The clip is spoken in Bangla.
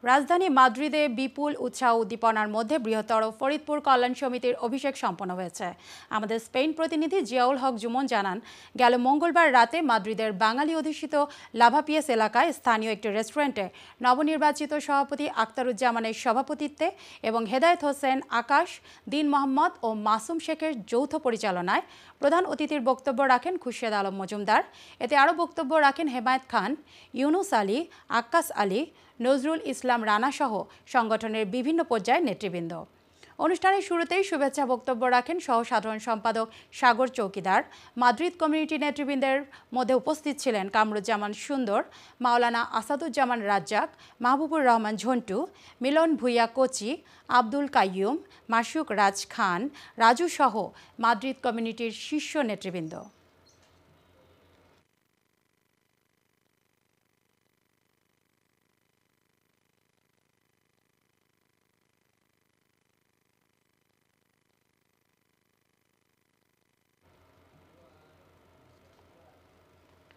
রাজধানী মাদ্রিদে বিপুল উৎসাহ উদ্দীপনার মধ্যে বৃহত্তর ফরিদপুর কল্যাণ সমিতির অভিষেক সম্পন্ন হয়েছে। আমাদের স্পেন প্রতিনিধি জিয়াউল হক জুমন জানান, গেল মঙ্গলবার রাতে মাদ্রিদের বাঙালি অধ্যুষিত লাভাপিয়েস এলাকায় স্থানীয় একটি রেস্টুরেন্টে নবনির্বাচিত সভাপতি আখতারুজ্জামানের সভাপতিত্বে এবং হেদায়েত হোসেন আকাশ, দীন মোহাম্মদ ও মাসুম শেখের যৌথ পরিচালনায় প্রধান অতিথির বক্তব্য রাখেন খুরশেদ আলম মজুমদার। এতে আরও বক্তব্য রাখেন হেমায়েত খান, ইউনুস আলী, আক্কাস আলী, নজরুল ইসলাম রানা সহ সংগঠনের বিভিন্ন পর্যায়ের নেতৃবৃন্দ। অনুষ্ঠানের শুরুতেই শুভেচ্ছা বক্তব্য রাখেন সহ সাধারণ সম্পাদক সাগর চৌকিদার। মাদ্রিদ কমিউনিটি নেতৃবৃন্দের মধ্যে উপস্থিত ছিলেন কামরুজ্জামান সুন্দর, মাওলানা আসাদুজ্জামান রাজ্জাক, মাহবুবুর রহমান ঝন্টু, মিলন ভুইয়া কোচি, আব্দুল কাইয়ুম, মাসুক রাজ খান, রাজু সহ মাদ্রিদ কমিউনিটির শীর্ষ নেতৃবৃন্দ।